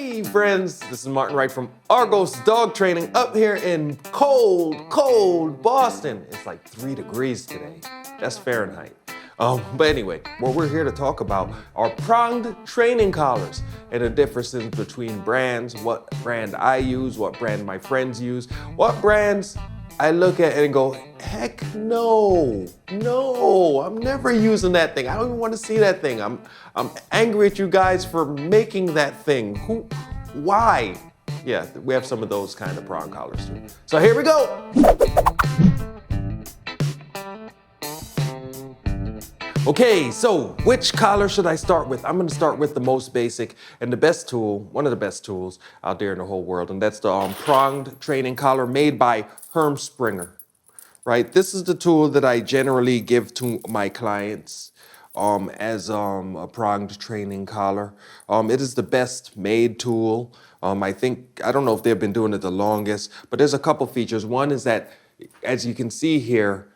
Hey friends, this is Martin Wright from Argos Dog Training up here in cold Boston. It's like 3 degrees today. That's Fahrenheit. But anyway, what we're here to talk about are pronged training collars and the differences between brands, what brand I use, what brand my friends use, what brands I look at and go, heck no, I'm never using that thing. I don't even want to see that thing. I'm angry at you guys for making that thing. Why? Yeah, we have some of those kind of prong collars too. So here we go. Okay, so which collar should I start with? I'm gonna start with the most basic and the best tool, one of the best tools out there in the whole world, and that's the pronged training collar made by Herm Sprenger, right? This is the tool that I generally give to my clients as a pronged training collar. It is the best made tool. I don't know if they've been doing it the longest, but there's a couple features. One is that, as you can see here,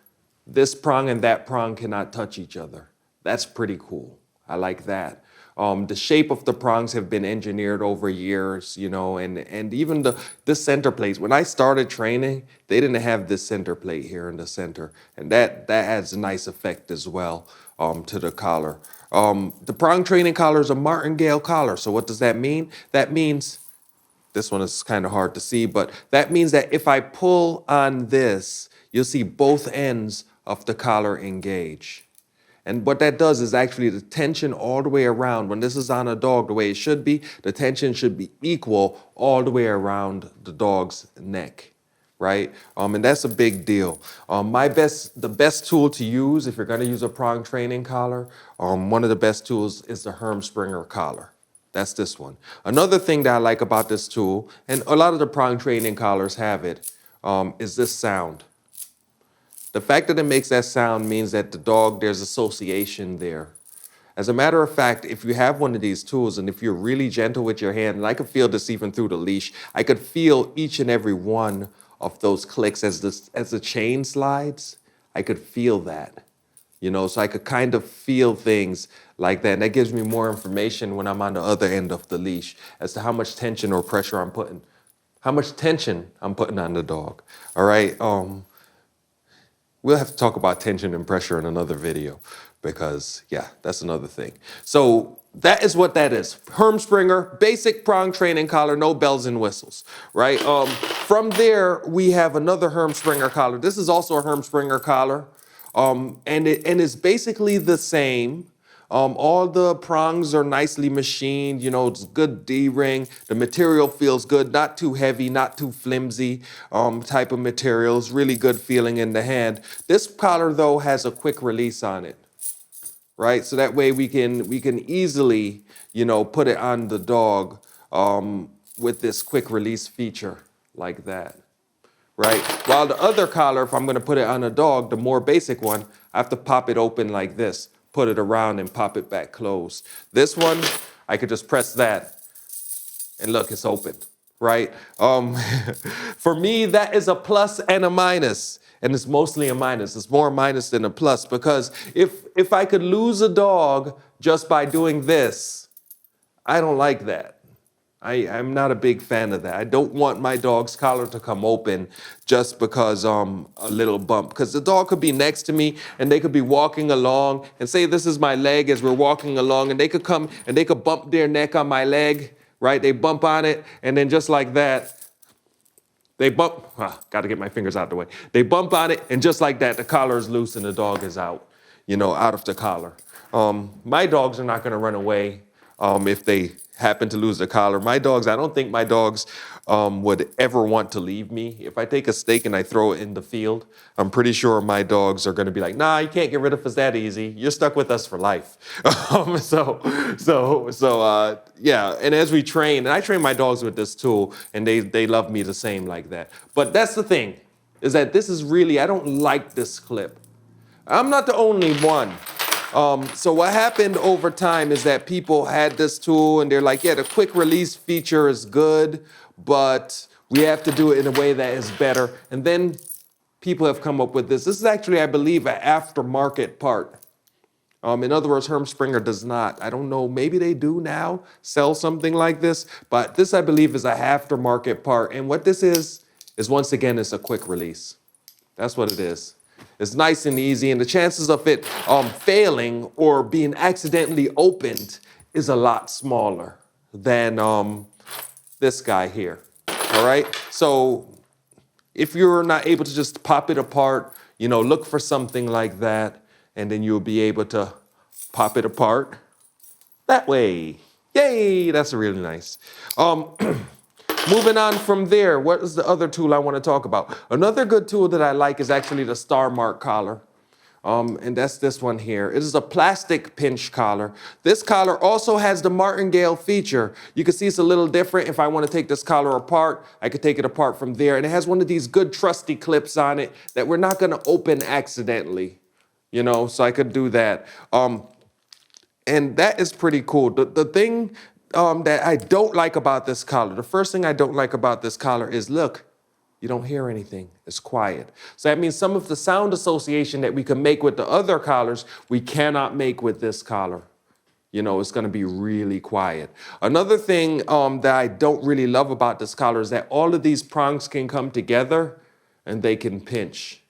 this prong and that prong cannot touch each other. That's pretty cool. I like that. The shape of the prongs have been engineered over years, you know, and even the center plates. When I started training, they didn't have this center plate here in the center, and that adds a nice effect as well to the collar. The prong training collar is a martingale collar. So what does that mean? That means, this one is kind of hard to see, but that means that if I pull on this, you'll see both ends of the collar engage. And what that does is actually the tension all the way around. When this is on a dog the way it should be, the tension should be equal all the way around the dog's neck, right? And that's a big deal. The best tool to use if you're gonna use a prong training collar, one of the best tools is the Herm Sprenger collar. That's this one. Another thing that I like about this tool, and a lot of the prong training collars have it, is this sound. The fact that it makes that sound means that the dog, there's association there. As a matter of fact, if you have one of these tools and if you're really gentle with your hand, and I could feel this even through the leash, I could feel each and every one of those clicks as the chain slides. I could feel that, you know, so I could kind of feel things like that. And that gives me more information when I'm on the other end of the leash as to how much tension or pressure I'm putting on the dog, all right? We'll have to talk about tension and pressure in another video because, yeah, that's another thing. So that is what that is. Herm Sprenger, basic prong training collar, no bells and whistles, right? From there, we have another Herm Sprenger collar. This is also a Herm Sprenger collar, and it's basically the same. All the prongs are nicely machined, you know, it's good D-ring. The material feels good, not too heavy, not too flimsy type of materials, really good feeling in the hand. This collar though has a quick release on it, right? So that way we can easily, you know, put it on the dog with this quick release feature like that, right? While the other collar, if I'm gonna put it on a dog, the more basic one, I have to pop it open like this. Put it around and pop it back closed. This one, I could just press that and look, it's open, right? For me, that is a plus and a minus, and it's mostly a minus. It's more a minus than a plus because if I could lose a dog just by doing this, I don't like that. I'm not a big fan of that. I don't want my dog's collar to come open just because a little bump. Because the dog could be next to me and they could be walking along and say this is my leg as we're walking along and they could come and they could bump their neck on my leg, right? They bump on it and then just like that, they bump, gotta get my fingers out the way. They bump on it and just like that, the collar is loose and the dog is out, you know, out of the collar. My dogs are not gonna run away if they happen to lose the collar. I don't think my dogs would ever want to leave me. If I take a steak and I throw it in the field, I'm pretty sure my dogs are gonna be like, nah, you can't get rid of us that easy. You're stuck with us for life. Yeah, and as we train, and I train my dogs with this tool, and they love me the same like that. But that's the thing, is that this is really, I don't like this clip. I'm not the only one. So what happened over time is that people had this tool and they're like, yeah, the quick release feature is good, but we have to do it in a way that is better. And then people have come up with this. This is actually, I believe, an aftermarket part. In other words, Herm Sprenger does not. I don't know, maybe they do now sell something like this, but this I believe is a aftermarket part. And what this is once again, it's a quick release. That's what it is. It's nice and easy, and the chances of it failing or being accidentally opened is a lot smaller than this guy here. All right, so if you're not able to just pop it apart, you know, look for something like that, and then you'll be able to pop it apart that way. Yay, that's really nice. Moving on from there, what is the other tool I want to talk about? Another good tool that I like is actually the Starmark collar. And that's this one here. It is a plastic pinch collar. This collar also has the martingale feature. You can see it's a little different. If I want to take this collar apart, I could take it apart from there. And it has one of these good trusty clips on it that we're not going to open accidentally, you know, so I could do that. And that is pretty cool. The thing that I don't like about this collar, the first thing I don't like about this collar is, look, you don't hear anything. It's quiet. So that means some of the sound association that we can make with the other collars, we cannot make with this collar. You know, it's going to be really quiet. Another thing that I don't really love about this collar is that all of these prongs can come together and they can pinch.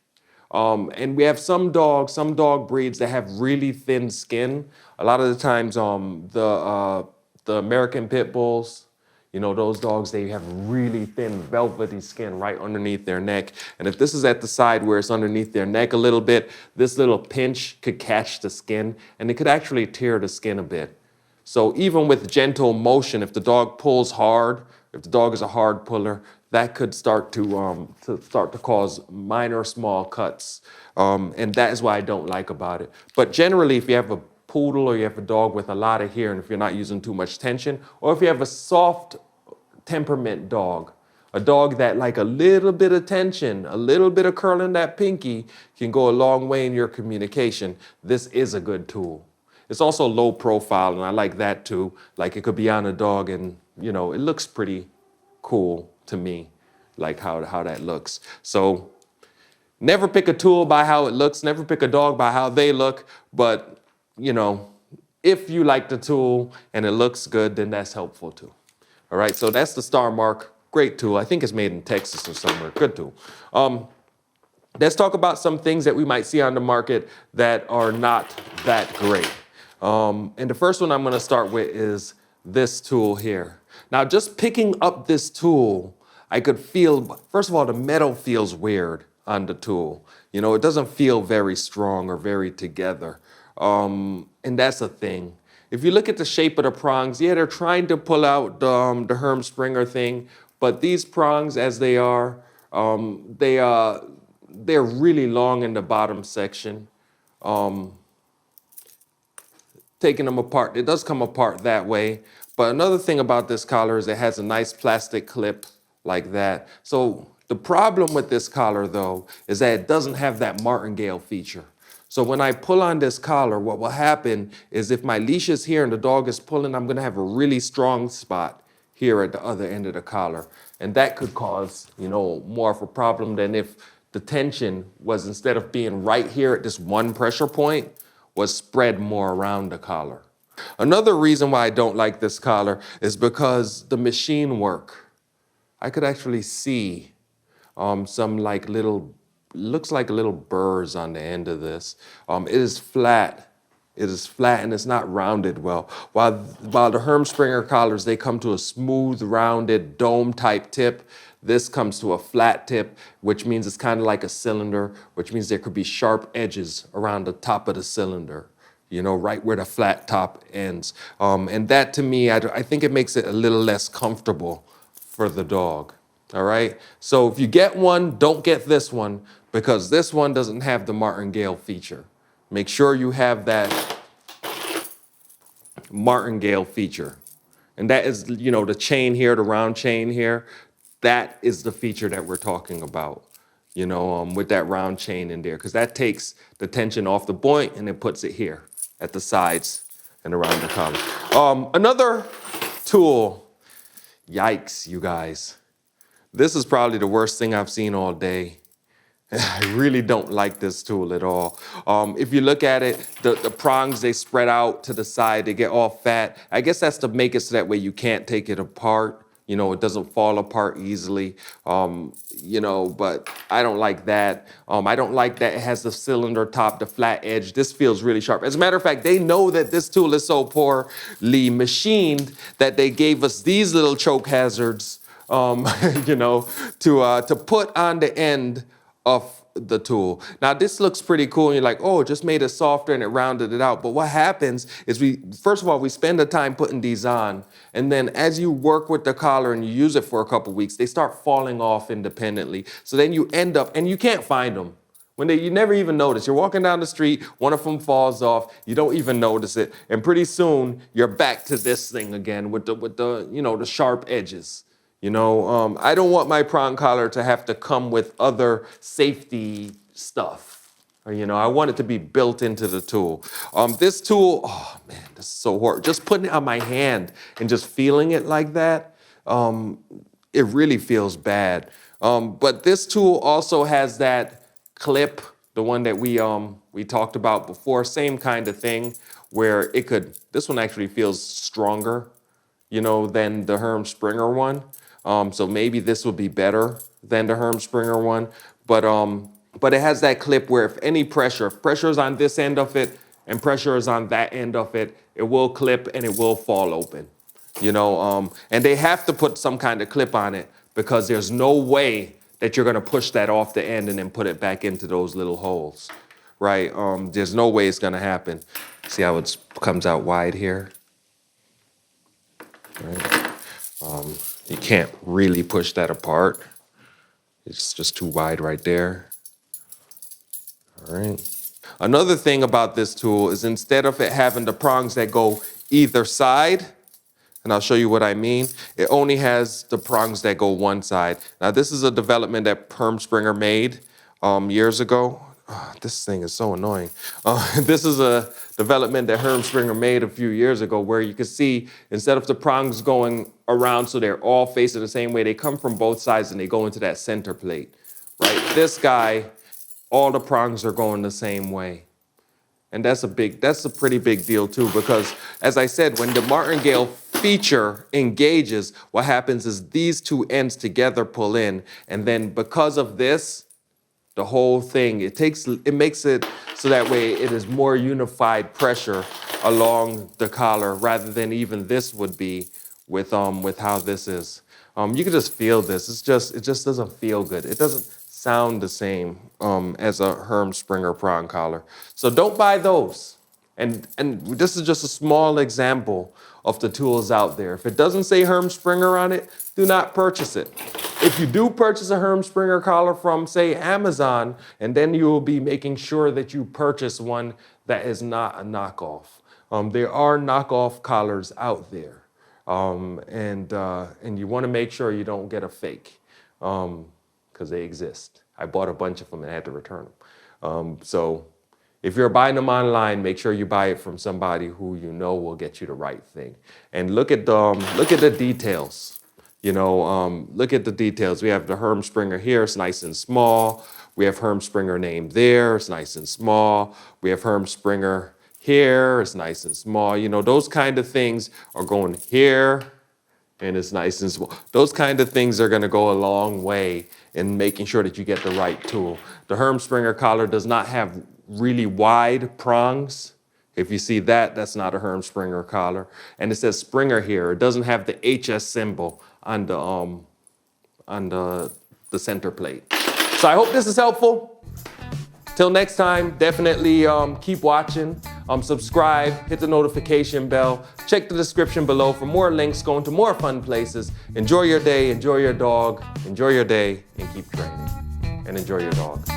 And we have some dog breeds that have really thin skin. A lot of the times, the American Pit Bulls, you know, those dogs, they have really thin, velvety skin right underneath their neck. And if this is at the side where it's underneath their neck a little bit, this little pinch could catch the skin, and it could actually tear the skin a bit. So even with gentle motion, if the dog pulls hard, if the dog is a hard puller, that could start to cause minor small cuts. And that is what I don't like about it. But generally, if you have a poodle or you have a dog with a lot of hair, and if you're not using too much tension, or if you have a soft temperament dog, a dog that like a little bit of tension, a little bit of curling that pinky can go a long way in your communication, this is a good tool. It's also low profile, and I like that too. Like it could be on a dog and, you know, it looks pretty cool to me, like how that looks. So never pick a tool by how it looks, never pick a dog by how they look, but you know, if you like the tool and it looks good, then that's helpful too. All right, so that's the Starmark, great tool. I think it's made in Texas or somewhere, good tool. Let's talk about some things that we might see on the market that are not that great. And the first one I'm gonna start with is this tool here. Now, just picking up this tool, I could feel, first of all, the metal feels weird on the tool. You know, it doesn't feel very strong or very together. And that's a thing. If you look at the shape of the prongs, yeah, they're trying to pull out the Herm Sprenger thing, but these prongs, as they are, they're really long in the bottom section. Taking them apart, it does come apart that way. But another thing about this collar is it has a nice plastic clip like that. So the problem with this collar, though, is that it doesn't have that martingale feature. So when I pull on this collar, what will happen is if my leash is here and the dog is pulling, I'm gonna have a really strong spot here at the other end of the collar. And that could cause, you know, more of a problem than if the tension was, instead of being right here at this one pressure point, was spread more around the collar. Another reason why I don't like this collar is because the machine work. I could actually see some like little, looks like little burrs on the end of this. It is flat. It is flat and it's not rounded well. While the Herm Sprenger collars, they come to a smooth, rounded, dome type tip. This comes to a flat tip, which means it's kind of like a cylinder, which means there could be sharp edges around the top of the cylinder, you know, right where the flat top ends. And that to me, I think it makes it a little less comfortable for the dog. All right. So if you get one, don't get this one, because this one doesn't have the martingale feature. Make sure you have that martingale feature. And that is, you know, the chain here, the round chain here, that is the feature that we're talking about, you know, with that round chain in there, because that takes the tension off the point and it puts it here at the sides and around the collar. Another tool, yikes, you guys. This is probably the worst thing I've seen all day. I really don't like this tool at all. If you look at it, the prongs, they spread out to the side, they get all fat. I guess that's to make it so that way you can't take it apart. You know, it doesn't fall apart easily, you know, but I don't like that. I don't like that it has the cylinder top, the flat edge. This feels really sharp. As a matter of fact, they know that this tool is so poorly machined that they gave us these little choke hazards, you know, to put on the end of the tool. Now this looks pretty cool and you're like, oh, it just made it softer and it rounded it out. But what happens is first of all, we spend the time putting these on, and then as you work with the collar and you use it for a couple weeks, they start falling off independently. So then you end up, and you can't find them. You never even notice. You're walking down the street, one of them falls off, you don't even notice it, and pretty soon you're back to this thing again with the you know, the sharp edges. You know, I don't want my prong collar to have to come with other safety stuff. Or, you know, I want it to be built into the tool. This tool, oh man, this is so hard. Just putting it on my hand and just feeling it like that, it really feels bad. But this tool also has that clip, the one that we talked about before, same kind of thing, where this one actually feels stronger, you know, than the Herm Sprenger one. So maybe this would be better than the Herm Sprenger one, but it has that clip where if pressure is on this end of it and pressure is on that end of it, it will clip and it will fall open, you know, and they have to put some kind of clip on it because there's no way that you're gonna push that off the end and then put it back into those little holes, right? There's no way it's gonna happen. See how it comes out wide here, right? You can't really push that apart. It's just too wide right there. All right. Another thing about this tool is instead of it having the prongs that go either side, and I'll show you what I mean, it only has the prongs that go one side. Now this is a development that Herm Sprenger made years ago. Oh, this thing is so annoying. This is a development that Herm Sprenger made a few years ago where you can see instead of the prongs going around so they're all facing the same way, they come from both sides and they go into that center plate, right? This guy, all the prongs are going the same way. And that's a pretty big deal too, because as I said, when the martingale feature engages, what happens is these two ends together pull in, and then because of this, the whole thing, it makes it so that way it is more unified pressure along the collar rather than even this would be with how this is. You can just feel this. It just doesn't feel good. It doesn't sound the same as a Herm Sprenger prong collar. So don't buy those. And this is just a small example of the tools out there. If it doesn't say Herm Sprenger on it, do not purchase it. If you do purchase a Herm Sprenger collar from, say, Amazon, and then you will be making sure that you purchase one that is not a knockoff. There are knockoff collars out there, and you want to make sure you don't get a fake, because they exist. I bought a bunch of them and had to return them. So if you're buying them online, make sure you buy it from somebody who you know will get you the right thing. And look at the details. You know, look at the details. We have the Herm Sprenger here, it's nice and small. We have Herm Sprenger name there, it's nice and small. We have Herm Sprenger here, it's nice and small. You know, those kind of things are going here, and it's nice and small. Those kind of things are gonna go a long way in making sure that you get the right tool. The Herm Sprenger collar does not have really wide prongs. If you see that, that's not a Herm Sprenger collar. And it says Sprenger here. It doesn't have the HS symbol on the center plate. So I hope this is helpful. Till next time, definitely keep watching, subscribe, hit the notification bell, check the description below for more links going to more fun places. Enjoy your day, enjoy your dog, enjoy your day, and keep training. And enjoy your dog.